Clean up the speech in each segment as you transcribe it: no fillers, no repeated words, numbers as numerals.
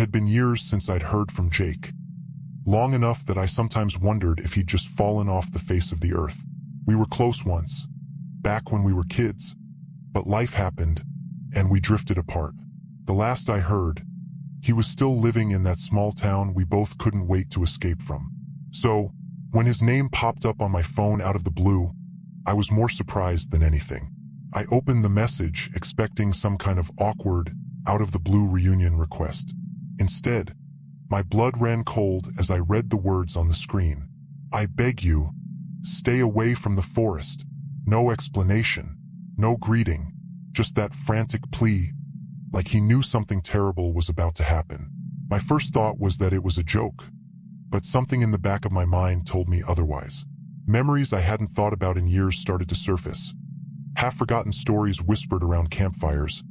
had been years since I'd heard from Jake. Long enough that I sometimes wondered if he'd just fallen off the face of the earth. We were close once, back when we were kids, but life happened, and we drifted apart. The last I heard, he was still living in that small town we both couldn't wait to escape from. So, when his name popped up on my phone out of the blue, I was more surprised than anything. I opened the message expecting some kind of awkward, out-of-the-blue reunion request. Instead, my blood ran cold as I read the words on the screen. I beg you, stay away from the forest. No explanation, no greeting, just that frantic plea, like he knew something terrible was about to happen. My first thought was that it was a joke, but something in the back of my mind told me otherwise. Memories I hadn't thought about in years started to surface. Half-forgotten stories whispered around campfires,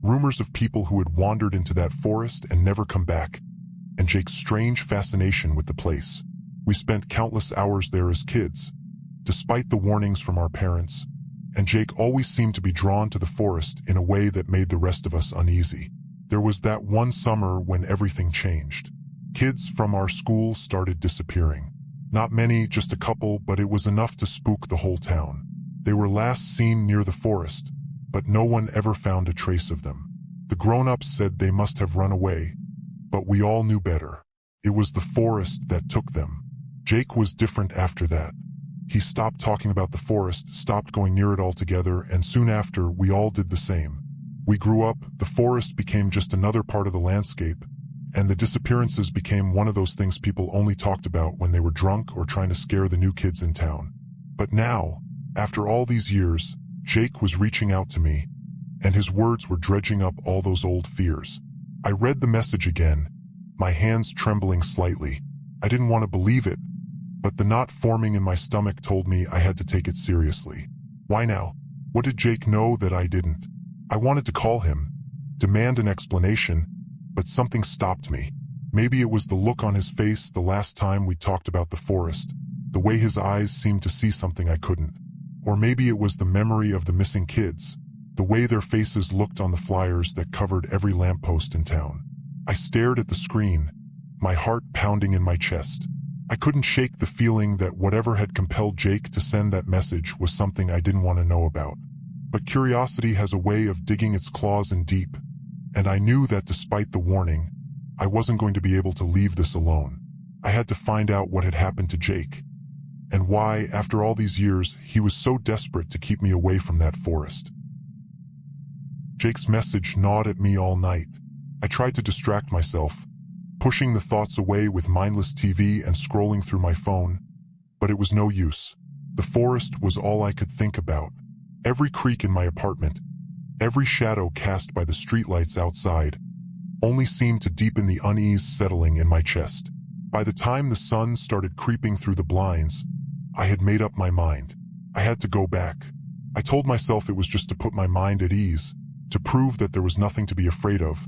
rumors of people who had wandered into that forest and never come back, and Jake's strange fascination with the place. We spent countless hours there as kids, despite the warnings from our parents, and Jake always seemed to be drawn to the forest in a way that made the rest of us uneasy. There was that one summer when everything changed. Kids from our school started disappearing. Not many, just a couple, but it was enough to spook the whole town. They were last seen near the forest, but no one ever found a trace of them. The grown-ups said they must have run away, but we all knew better. It was the forest that took them. Jake was different after that. He stopped talking about the forest, stopped going near it altogether, and soon after, we all did the same. We grew up, the forest became just another part of the landscape, and the disappearances became one of those things people only talked about when they were drunk or trying to scare the new kids in town. But now, after all these years, Jake was reaching out to me, and his words were dredging up all those old fears. I read the message again, my hands trembling slightly. I didn't want to believe it, but the knot forming in my stomach told me I had to take it seriously. Why now? What did Jake know that I didn't? I wanted to call him, demand an explanation, but something stopped me. Maybe it was the look on his face the last time we talked about the forest, the way his eyes seemed to see something I couldn't. Or maybe it was the memory of the missing kids, the way their faces looked on the flyers that covered every lamppost in town. I stared at the screen, my heart pounding in my chest. I couldn't shake the feeling that whatever had compelled Jake to send that message was something I didn't want to know about. But curiosity has a way of digging its claws in deep, and I knew that despite the warning, I wasn't going to be able to leave this alone. I had to find out what had happened to Jake, and why, after all these years, he was so desperate to keep me away from that forest. Jake's message gnawed at me all night. I tried to distract myself, pushing the thoughts away with mindless TV and scrolling through my phone, but it was no use. The forest was all I could think about. Every creak in my apartment, every shadow cast by the streetlights outside, only seemed to deepen the unease settling in my chest. By the time the sun started creeping through the blinds, I had made up my mind. I had to go back. I told myself it was just to put my mind at ease, to prove that there was nothing to be afraid of,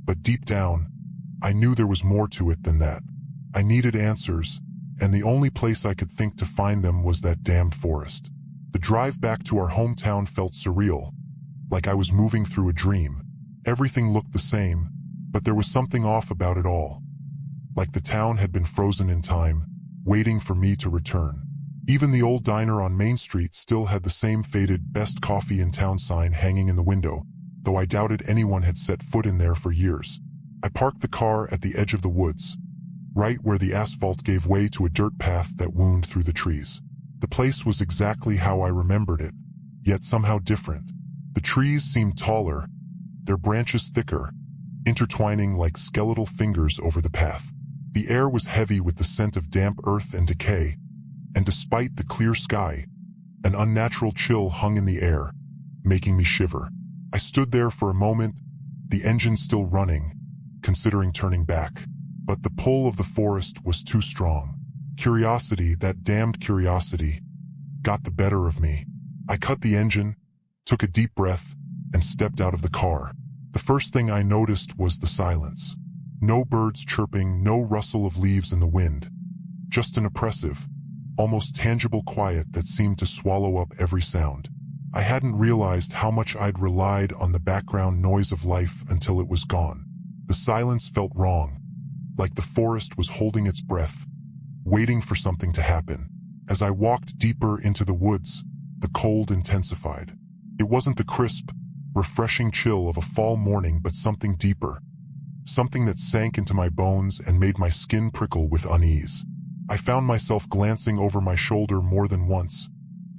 but deep down, I knew there was more to it than that. I needed answers, and the only place I could think to find them was that damned forest. The drive back to our hometown felt surreal, like I was moving through a dream. Everything looked the same, but there was something off about it all. Like the town had been frozen in time, waiting for me to return. Even the old diner on Main Street still had the same faded "Best Coffee in Town" sign hanging in the window, though I doubted anyone had set foot in there for years. I parked the car at the edge of the woods, right where the asphalt gave way to a dirt path that wound through the trees. The place was exactly how I remembered it, yet somehow different. The trees seemed taller, their branches thicker, intertwining like skeletal fingers over the path. The air was heavy with the scent of damp earth and decay, and despite the clear sky, an unnatural chill hung in the air, making me shiver. I stood there for a moment, the engine still running, considering turning back. But the pull of the forest was too strong. Curiosity, that damned curiosity, got the better of me. I cut the engine, took a deep breath, and stepped out of the car. The first thing I noticed was the silence. No birds chirping, no rustle of leaves in the wind. Just an oppressive, almost tangible quiet that seemed to swallow up every sound. I hadn't realized how much I'd relied on the background noise of life until it was gone. The silence felt wrong, like the forest was holding its breath, waiting for something to happen. As I walked deeper into the woods, the cold intensified. It wasn't the crisp, refreshing chill of a fall morning, but something deeper, something that sank into my bones and made my skin prickle with unease. I found myself glancing over my shoulder more than once,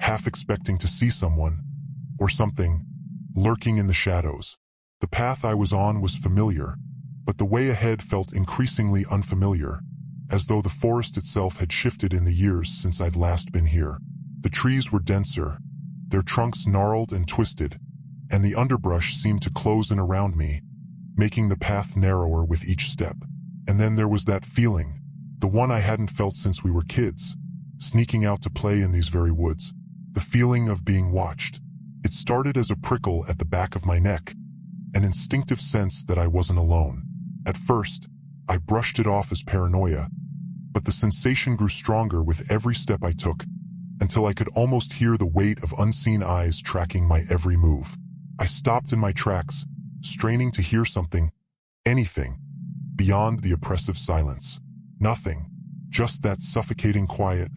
half expecting to see someone, or something, lurking in the shadows. The path I was on was familiar, but the way ahead felt increasingly unfamiliar, as though the forest itself had shifted in the years since I'd last been here. The trees were denser, their trunks gnarled and twisted, and the underbrush seemed to close in around me, making the path narrower with each step. And then there was that feeling, the one I hadn't felt since we were kids, sneaking out to play in these very woods. The feeling of being watched. It started as a prickle at the back of my neck, an instinctive sense that I wasn't alone. At first, I brushed it off as paranoia, but the sensation grew stronger with every step I took, until I could almost hear the weight of unseen eyes tracking my every move. I stopped in my tracks, straining to hear something, anything, beyond the oppressive silence. Nothing, just that suffocating quiet,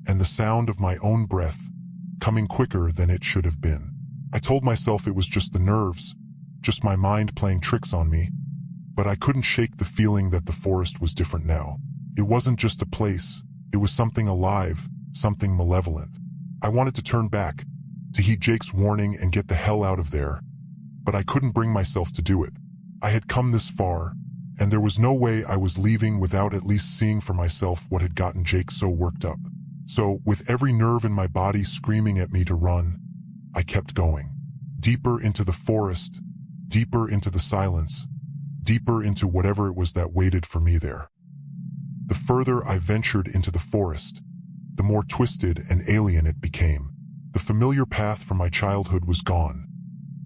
and the sound of my own breath, coming quicker than it should have been. I told myself it was just the nerves, just my mind playing tricks on me, but I couldn't shake the feeling that the forest was different now. It wasn't just a place, it was something alive, something malevolent. I wanted to turn back, to heed Jake's warning and get the hell out of there, but I couldn't bring myself to do it. I had come this far, and there was no way I was leaving without at least seeing for myself what had gotten Jake so worked up. So, with every nerve in my body screaming at me to run, I kept going. Deeper into the forest, deeper into the silence, deeper into whatever it was that waited for me there. The further I ventured into the forest, the more twisted and alien it became. The familiar path from my childhood was gone,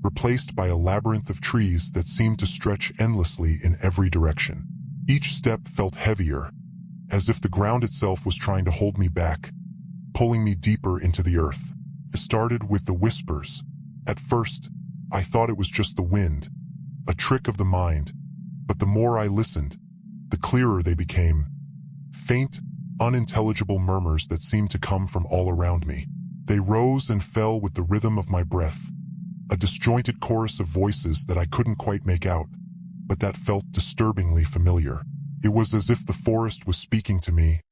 replaced by a labyrinth of trees that seemed to stretch endlessly in every direction. Each step felt heavier, as if the ground itself was trying to hold me back, pulling me deeper into the earth. It started with the whispers. At first, I thought it was just the wind, a trick of the mind, but the more I listened, the clearer they became. Faint, unintelligible murmurs that seemed to come from all around me. They rose and fell with the rhythm of my breath, a disjointed chorus of voices that I couldn't quite make out, but that felt disturbingly familiar. It was as if the forest was speaking to me,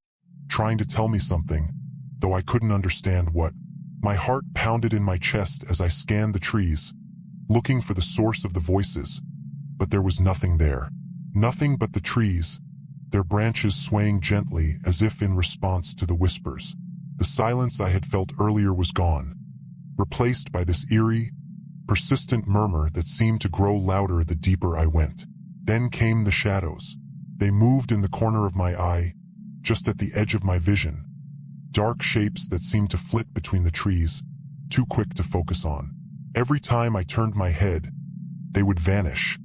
trying to tell me something, though I couldn't understand what. My heart pounded in my chest as I scanned the trees, looking for the source of the voices, but there was nothing there. Nothing but the trees, their branches swaying gently as if in response to the whispers. The silence I had felt earlier was gone, replaced by this eerie, persistent murmur that seemed to grow louder the deeper I went. Then came the shadows. They moved in the corner of my eye, just at the edge of my vision. Dark shapes that seemed to flit between the trees, too quick to focus on. Every time I turned my head, they would vanish,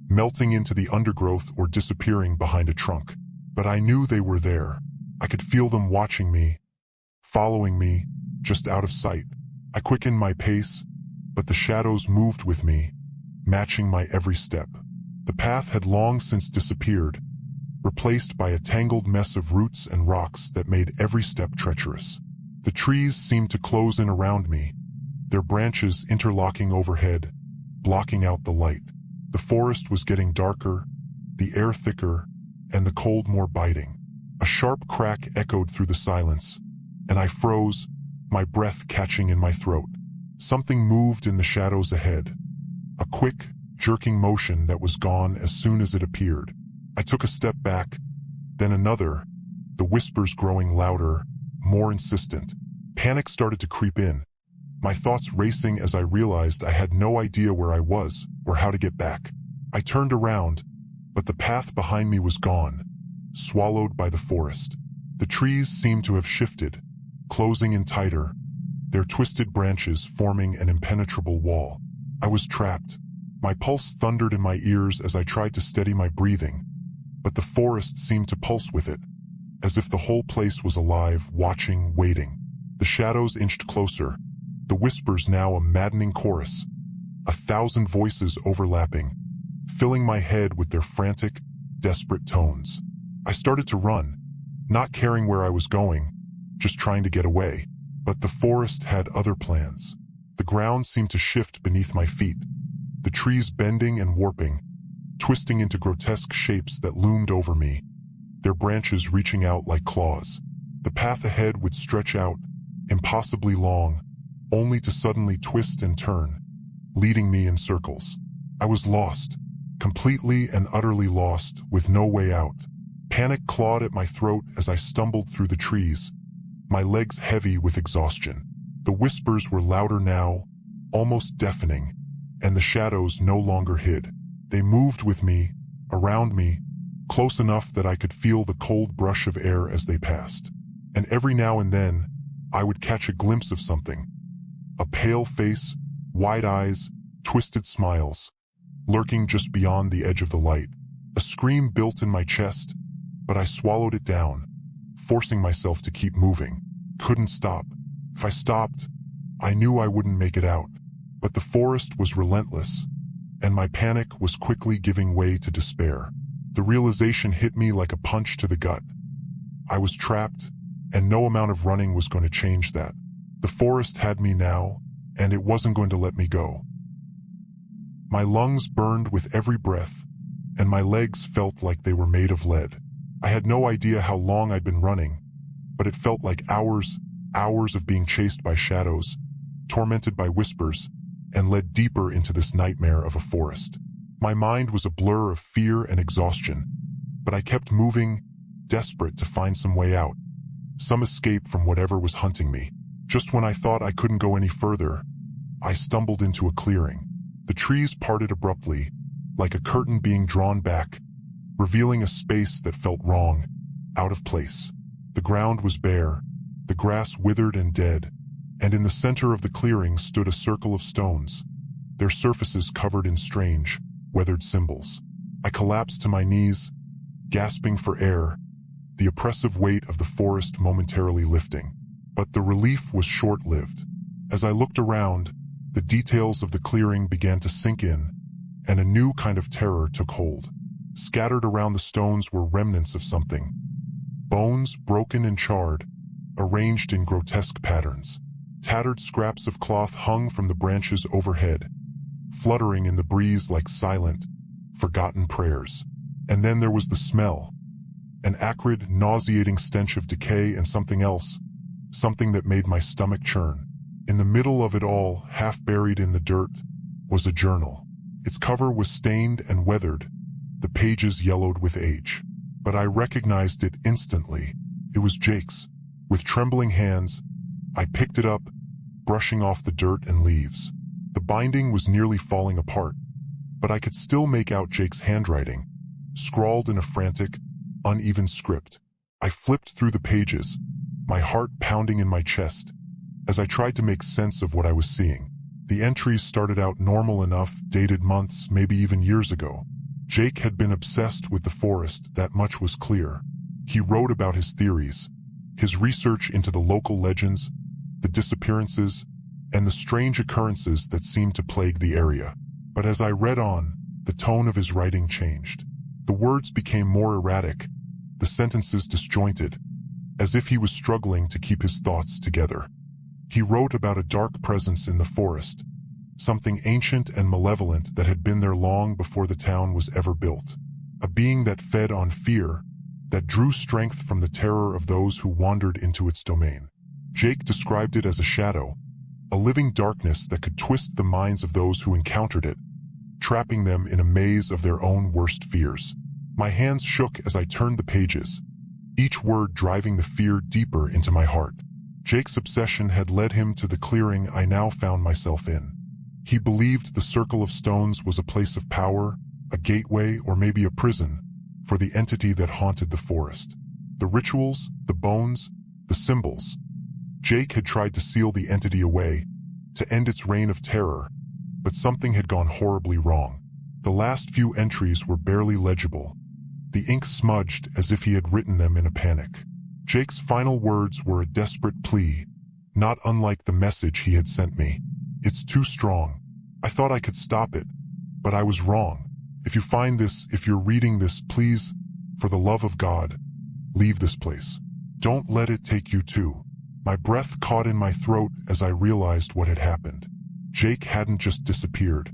melting into the undergrowth or disappearing behind a trunk. But I knew they were there. I could feel them watching me, following me, just out of sight. I quickened my pace, but the shadows moved with me, matching my every step. The path had long since disappeared, replaced by a tangled mess of roots and rocks that made every step treacherous. The trees seemed to close in around me, their branches interlocking overhead, blocking out the light. The forest was getting darker, the air thicker, and the cold more biting. A sharp crack echoed through the silence, and I froze, my breath catching in my throat. Something moved in the shadows ahead, a quick, jerking motion that was gone as soon as it appeared. I took a step back, then another, the whispers growing louder, more insistent. Panic started to creep in, my thoughts racing as I realized I had no idea where I was or how to get back. I turned around, but the path behind me was gone, swallowed by the forest. The trees seemed to have shifted, closing in tighter, their twisted branches forming an impenetrable wall. I was trapped. My pulse thundered in my ears as I tried to steady my breathing, but the forest seemed to pulse with it, as if the whole place was alive, watching, waiting. The shadows inched closer, the whispers now a maddening chorus, 1,000 voices overlapping, filling my head with their frantic, desperate tones. I started to run, not caring where I was going, just trying to get away. But the forest had other plans. The ground seemed to shift beneath my feet, the trees bending and warping, twisting into grotesque shapes that loomed over me, their branches reaching out like claws. The path ahead would stretch out, impossibly long, only to suddenly twist and turn, leading me in circles. I was lost, completely and utterly lost, with no way out. Panic clawed at my throat as I stumbled through the trees, my legs heavy with exhaustion. The whispers were louder now, almost deafening, and the shadows no longer hid. They moved with me, around me, close enough that I could feel the cold brush of air as they passed. And every now and then, I would catch a glimpse of something. A pale face, wide eyes, twisted smiles, lurking just beyond the edge of the light. A scream built in my chest, but I swallowed it down, forcing myself to keep moving. Couldn't stop. If I stopped, I knew I wouldn't make it out. But the forest was relentless, and my panic was quickly giving way to despair. The realization hit me like a punch to the gut. I was trapped, and no amount of running was going to change that. The forest had me now, and it wasn't going to let me go. My lungs burned with every breath, and my legs felt like they were made of lead. I had no idea how long I'd been running, but it felt like hours of being chased by shadows, tormented by whispers, and led deeper into this nightmare of a forest. My mind was a blur of fear and exhaustion, but I kept moving, desperate to find some way out, some escape from whatever was hunting me. Just when I thought I couldn't go any further, I stumbled into a clearing. The trees parted abruptly, like a curtain being drawn back, revealing a space that felt wrong, out of place. The ground was bare, the grass withered and dead, and in the center of the clearing stood a circle of stones, their surfaces covered in strange, weathered symbols. I collapsed to my knees, gasping for air, the oppressive weight of the forest momentarily lifting. But the relief was short-lived. As I looked around, the details of the clearing began to sink in, and a new kind of terror took hold. Scattered around the stones were remnants of something. Bones, broken and charred, arranged in grotesque patterns. Tattered scraps of cloth hung from the branches overhead, fluttering in the breeze like silent, forgotten prayers. And then there was the smell. An acrid, nauseating stench of decay and something else, something that made my stomach churn. In the middle of it all, half buried in the dirt, was a journal. Its cover was stained and weathered, the pages yellowed with age. But I recognized it instantly. It was Jake's. With trembling hands, I picked it up, brushing off the dirt and leaves. The binding was nearly falling apart, but I could still make out Jake's handwriting, scrawled in a frantic, uneven script. I flipped through the pages, my heart pounding in my chest, as I tried to make sense of what I was seeing. The entries started out normal enough, dated months, maybe even years ago. Jake had been obsessed with the forest, that much was clear. He wrote about his theories, his research into the local legends, the disappearances, and the strange occurrences that seemed to plague the area. But as I read on, the tone of his writing changed. The words became more erratic, the sentences disjointed, as if he was struggling to keep his thoughts together. He wrote about a dark presence in the forest, something ancient and malevolent that had been there long before the town was ever built. A being that fed on fear, that drew strength from the terror of those who wandered into its domain. Jake described it as a shadow, a living darkness that could twist the minds of those who encountered it, trapping them in a maze of their own worst fears. My hands shook as I turned the pages, each word driving the fear deeper into my heart. Jake's obsession had led him to the clearing I now found myself in. He believed the Circle of Stones was a place of power, a gateway, or maybe a prison, for the entity that haunted the forest. The rituals, the bones, the symbols. Jake had tried to seal the entity away, to end its reign of terror, but something had gone horribly wrong. The last few entries were barely legible, the ink smudged as if he had written them in a panic. Jake's final words were a desperate plea, not unlike the message he had sent me. "It's too strong. I thought I could stop it, but I was wrong. If you find this, if you're reading this, please, for the love of God, leave this place. Don't let it take you too. My breath caught in my throat as I realized what had happened. Jake hadn't just disappeared.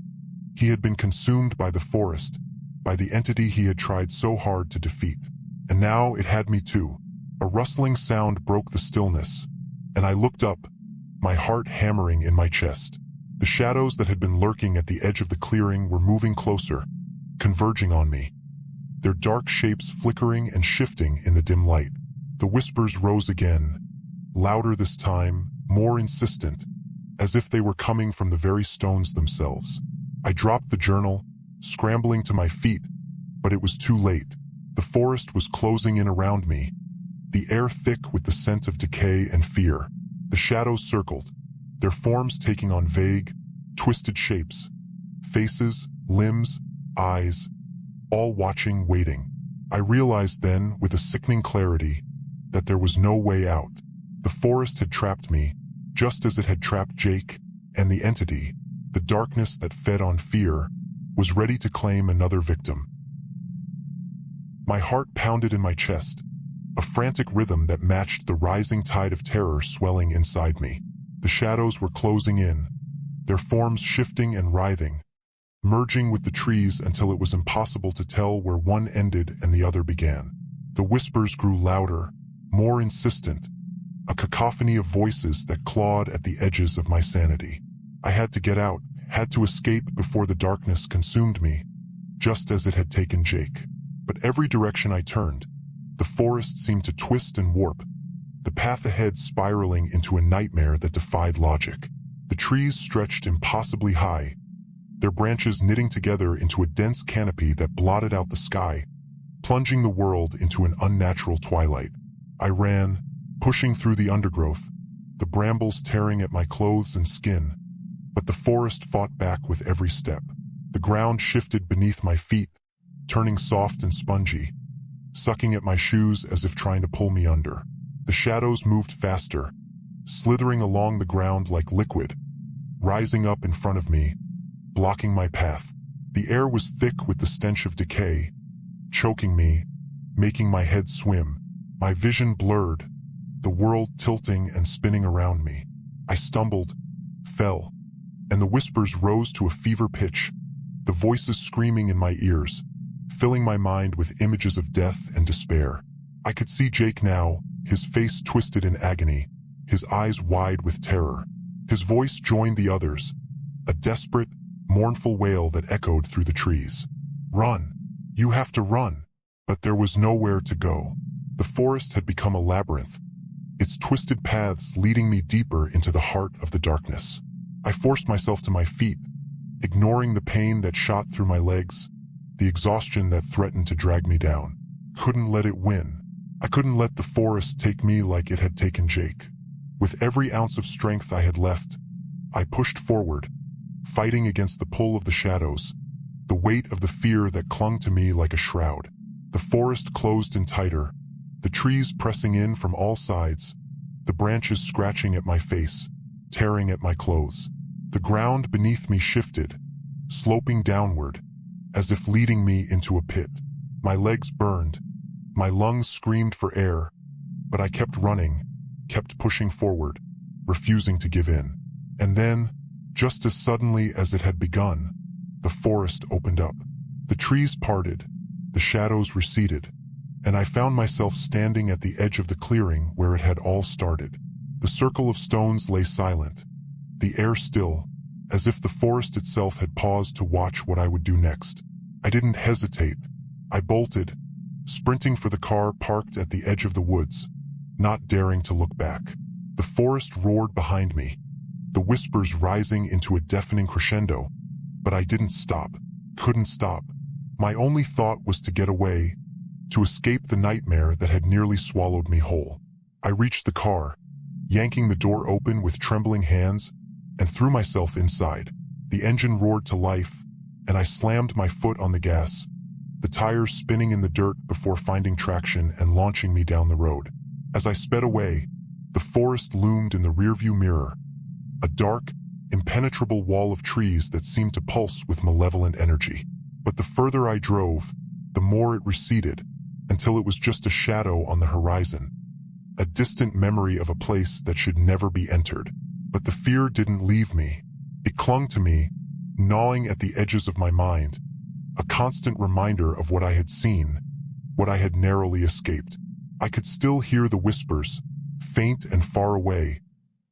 He had been consumed by the forest, by the entity he had tried so hard to defeat. And now it had me too. A rustling sound broke the stillness, and I looked up, my heart hammering in my chest. The shadows that had been lurking at the edge of the clearing were moving closer, converging on me, their dark shapes flickering and shifting in the dim light. The whispers rose again, louder this time, more insistent, as if they were coming from the very stones themselves. I dropped the journal, scrambling to my feet, but it was too late. The forest was closing in around me, the air thick with the scent of decay and fear. The shadows circled, their forms taking on vague, twisted shapes, faces, limbs, eyes, all watching, waiting. I realized then, with a sickening clarity, that there was no way out. The forest had trapped me, just as it had trapped Jake, and the entity, the darkness that fed on fear, was ready to claim another victim. My heart pounded in my chest, a frantic rhythm that matched the rising tide of terror swelling inside me. The shadows were closing in, their forms shifting and writhing, merging with the trees until it was impossible to tell where one ended and the other began. The whispers grew louder, more insistent, a cacophony of voices that clawed at the edges of my sanity. I had to get out, had to escape before the darkness consumed me, just as it had taken Jake. But every direction I turned, the forest seemed to twist and warp, the path ahead spiraling into a nightmare that defied logic. The trees stretched impossibly high, their branches knitting together into a dense canopy that blotted out the sky, plunging the world into an unnatural twilight. I ran, pushing through the undergrowth, the brambles tearing at my clothes and skin, but the forest fought back with every step. The ground shifted beneath my feet, turning soft and spongy, sucking at my shoes as if trying to pull me under. The shadows moved faster, slithering along the ground like liquid, rising up in front of me, blocking my path. The air was thick with the stench of decay, choking me, making my head swim. My vision blurred, the world tilting and spinning around me. I stumbled, fell, and the whispers rose to a fever pitch, the voices screaming in my ears, filling my mind with images of death and despair. I could see Jake now, his face twisted in agony, his eyes wide with terror. His voice joined the others, a desperate, mournful wail that echoed through the trees. "Run! You have to run!" But there was nowhere to go. The forest had become a labyrinth, its twisted paths leading me deeper into the heart of the darkness. I forced myself to my feet, ignoring the pain that shot through my legs, the exhaustion that threatened to drag me down. Couldn't let it win. I couldn't let the forest take me like it had taken Jake. With every ounce of strength I had left, I pushed forward, fighting against the pull of the shadows, the weight of the fear that clung to me like a shroud. The forest closed in tighter, the trees pressing in from all sides, the branches scratching at my face, tearing at my clothes. The ground beneath me shifted, sloping downward, as if leading me into a pit. My legs burned, my lungs screamed for air, but I kept running, kept pushing forward, refusing to give in. And then, just as suddenly as it had begun, the forest opened up. The trees parted, the shadows receded, and I found myself standing at the edge of the clearing where it had all started. The circle of stones lay silent, the air still, as if the forest itself had paused to watch what I would do next. I didn't hesitate. I bolted, sprinting for the car parked at the edge of the woods, not daring to look back. The forest roared behind me, the whispers rising into a deafening crescendo, but I didn't stop, couldn't stop. My only thought was to get away, to escape the nightmare that had nearly swallowed me whole. I reached the car, yanking the door open with trembling hands, and threw myself inside. The engine roared to life, and I slammed my foot on the gas, the tires spinning in the dirt before finding traction and launching me down the road. As I sped away, the forest loomed in the rearview mirror, a dark, impenetrable wall of trees that seemed to pulse with malevolent energy. But the further I drove, the more it receded, until it was just a shadow on the horizon. A distant memory of a place that should never be entered. But the fear didn't leave me. It clung to me, gnawing at the edges of my mind, a constant reminder of what I had seen, what I had narrowly escaped. I could still hear the whispers, faint and far away,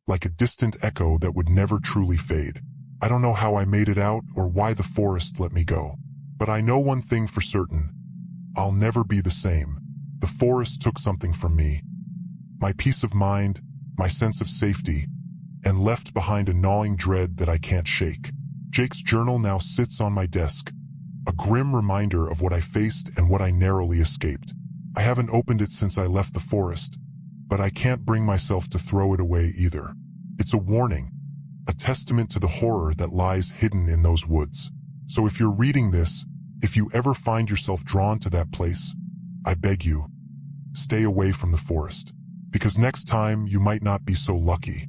like a distant echo that would never truly fade. I don't know how I made it out or why the forest let me go. But I know one thing for certain. I'll never be the same. The forest took something from me. My peace of mind, my sense of safety, and left behind a gnawing dread that I can't shake. Jake's journal now sits on my desk, a grim reminder of what I faced and what I narrowly escaped. I haven't opened it since I left the forest, but I can't bring myself to throw it away either. It's a warning, a testament to the horror that lies hidden in those woods. So if you're reading this, if you ever find yourself drawn to that place, I beg you, stay away from the forest. Because next time you might not be so lucky.